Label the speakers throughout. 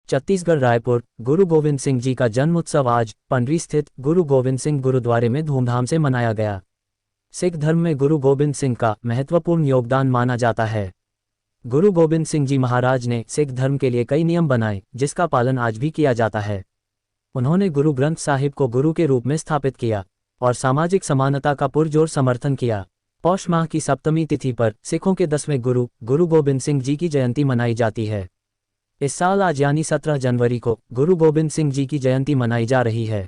Speaker 1: छत्तीसगढ़ रायपुर गुरु गोविंद सिंह जी का जन्म उत्सव आज पंडरी स्थित गुरु गोविंद सिंह गुरुद्वारे में धूमधाम से मनाया गया। सिख धर्म में गुरु गोविंद सिंह का महत्वपूर्ण योगदान माना जाता है। गुरु गोविंद सिंह जी महाराज ने सिख धर्म के लिए कई नियम बनाए, जिसका पालन आज भी किया जाता है। उन्होंने गुरु ग्रंथ साहिब को गुरु के रूप में स्थापित किया और सामाजिक समानता का पुरजोर समर्थन किया। पौष माह की सप्तमी तिथि पर सिखों के 10वें गुरु गुरु गोविंद सिंह जी की जयंती मनाई जाती है। इस साल आज यानी 17 जनवरी को गुरु गोविंद सिंह जी की जयंती मनाई जा रही है।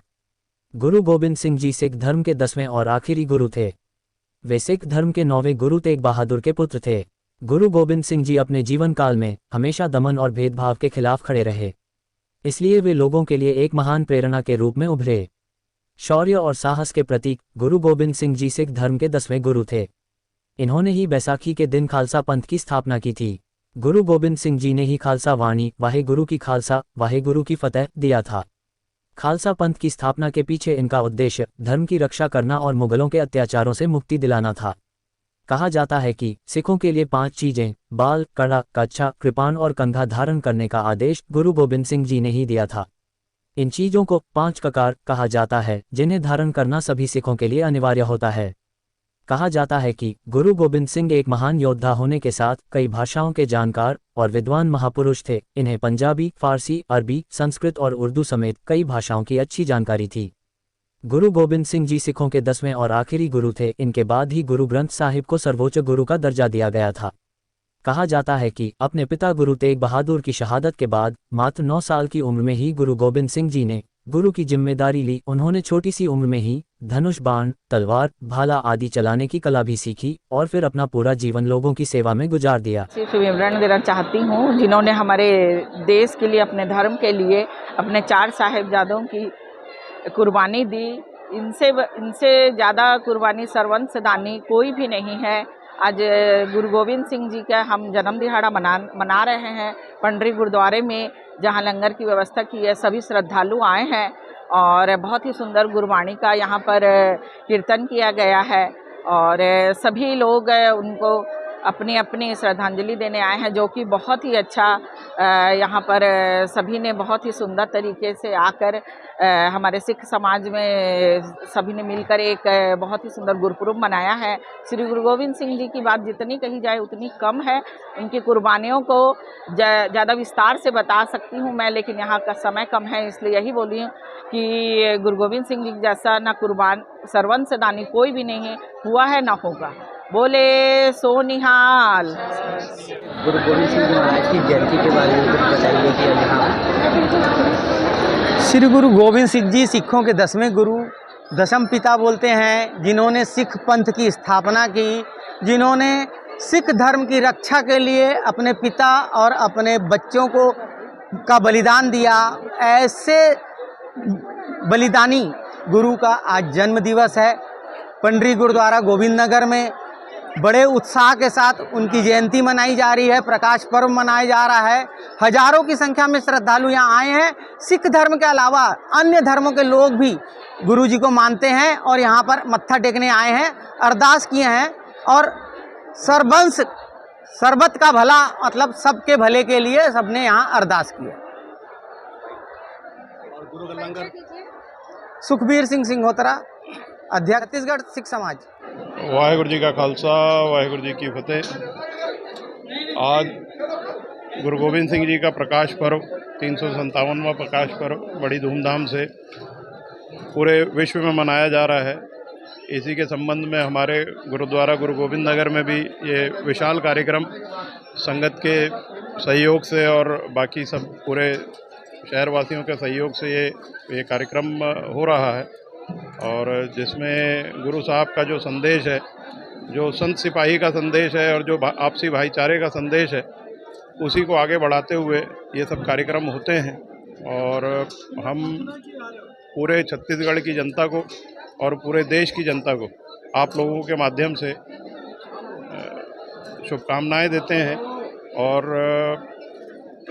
Speaker 1: गुरु गोविंद सिंह जी सिख धर्म के 10वें और आखिरी गुरु थे। वे सिख धर्म के 9वें गुरु तेग बहादुर के पुत्र थे। गुरु गोविंद सिंह जी अपने जीवन काल में हमेशा दमन और भेदभाव के खिलाफ खड़े रहे, इसलिए वे लोगों के लिए एक महान प्रेरणा के रूप में उभरे। शौर्य और साहस के प्रतीक गुरु गोविंद सिंह जी सिख धर्म के 10वें गुरु थे। इन्होंने ही बैसाखी के दिन खालसा पंथ की स्थापना की थी। गुरु गोविंद सिंह जी ने ही खालसा वाणी वाहेगुरु की खालसा वाहेगुरु की फतेह दिया था। खालसा पंथ की स्थापना के पीछे इनका उद्देश्य धर्म की रक्षा करना और मुगलों के अत्याचारों से मुक्ति दिलाना था। कहा जाता है कि सिखों के लिए 5 चीजें बाल, कड़ा, कच्छा, कृपाण और कंघा धारण करने का आदेश गुरु गोविंद सिंह जी ने ही दिया था। इन चीजों को 5 ककार कहा जाता है, जिन्हें धारण करना सभी सिखों के लिए अनिवार्य होता है। कहा जाता है कि गुरु गोविंद सिंह एक महान योद्धा होने के साथ कई भाषाओं के जानकार और विद्वान महापुरुष थे। इन्हें पंजाबी, फारसी, अरबी, संस्कृत और उर्दू समेत कई भाषाओं की अच्छी जानकारी थी। गुरु गोविंद सिंह जी सिखों के 10वें और आखिरी गुरु थे। इनके बाद ही गुरु ग्रंथ साहिब को सर्वोच्च गुरु का दर्जा दिया गया था। कहा जाता है कि अपने पिता गुरु तेग बहादुर की शहादत के बाद मात्र 9 साल की उम्र में ही गुरु गोविंद सिंह जी ने गुरु की जिम्मेदारी ली। उन्होंने छोटी सी उम्र में ही धनुष, बाण, तलवार, भाला आदि चलाने की कला भी सीखी और फिर अपना पूरा जीवन लोगों की सेवा में गुजार दिया।
Speaker 2: सिर्फ विवरण देना चाहती हूँ, जिन्होंने हमारे देश के लिए, अपने धर्म के लिए अपने 4 साहिबजादों की कुर्बानी दी। इनसे ज़्यादा कुर्बानी सरवंश दानी कोई भी नहीं है। आज गुरु गोविंद सिंह जी का हम जन्म दिहाड़ा मना रहे हैं पंडरी गुरुद्वारे में, जहां लंगर की व्यवस्था की है। सभी श्रद्धालु आए हैं और बहुत ही सुंदर गुरबाणी का यहाँ पर कीर्तन किया गया है और सभी लोग उनको अपनी अपनी श्रद्धांजलि देने आए हैं, जो कि बहुत ही अच्छा यहाँ पर सभी ने बहुत ही सुंदर तरीके से आकर हमारे सिख समाज में सभी ने मिलकर एक बहुत ही सुंदर गुरुपुरब मनाया है। श्री गुरु गोविंद सिंह जी की बात जितनी कही जाए उतनी कम है। उनकी कुर्बानियों को ज़्यादा विस्तार से बता सकती हूँ मैं, लेकिन यहाँ का समय कम है, इसलिए यही बोली हूँ कि गुरु गोविंद सिंह जी जैसा ना कुर्बान सरवंश दानी कोई भी नहीं हुआ है ना होगा। बोले सोनिहाल।
Speaker 3: गुरु गोविंद सिंह जी महाराज की जयंती के बारे में कुछ बताइए कि यहाँ
Speaker 4: श्री गुरु गोविंद सिंह जी सिखों के 10वें गुरु, दशम पिता बोलते हैं, जिन्होंने सिख पंथ की स्थापना की, जिन्होंने सिख धर्म की रक्षा के लिए अपने पिता और अपने बच्चों का बलिदान दिया। ऐसे बलिदानी गुरु का आज जन्म दिवस है। पंडरी गुरुद्वारा गोविंद नगर में बड़े उत्साह के साथ उनकी जयंती मनाई जा रही है, प्रकाश पर्व मनाया जा रहा है। हजारों की संख्या में श्रद्धालु यहाँ आए हैं। सिख धर्म के अलावा अन्य धर्मों के लोग भी गुरु जी को मानते हैं और यहाँ पर मत्था टेकने आए हैं, अरदास किए हैं और सर्वंश सर्बत का भला, मतलब सबके भले के लिए सबने यहाँ अरदास किया।
Speaker 5: और गुरु का लंगर
Speaker 4: सुखबीर सिंह सिंघोत्रा, अध्यक्ष छत्तीसगढ़ सिख समाज।
Speaker 5: वाहेगुरु जी का खालसा, वाहेगुरु जी की फतेह। आज गुरु गोविंद सिंह जी का प्रकाश पर्व, 357वां प्रकाश पर्व बड़ी धूमधाम से पूरे विश्व में मनाया जा रहा है। इसी के संबंध में हमारे गुरुद्वारा गुरु गोविंद नगर में भी ये विशाल कार्यक्रम संगत के सहयोग से और बाकी सब पूरे शहरवासियों के सहयोग से ये कार्यक्रम हो रहा है, और जिसमें गुरु साहब का जो संदेश है, जो संत सिपाही का संदेश है और जो आपसी भाईचारे का संदेश है, उसी को आगे बढ़ाते हुए ये सब कार्यक्रम होते हैं। और हम पूरे छत्तीसगढ़ की जनता को और पूरे देश की जनता को आप लोगों के माध्यम से शुभकामनाएं देते हैं और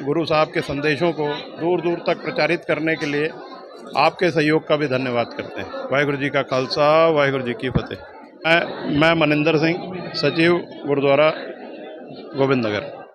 Speaker 5: गुरु साहब के संदेशों को दूर दूर तक प्रचारित करने के लिए आपके सहयोग का भी धन्यवाद करते हैं। वाहेगुरु जी का खालसा, वाहेगुरु जी की फतेह। मैं मनिंदर सिंह, सचिव गुरुद्वारा गोविंद नगर।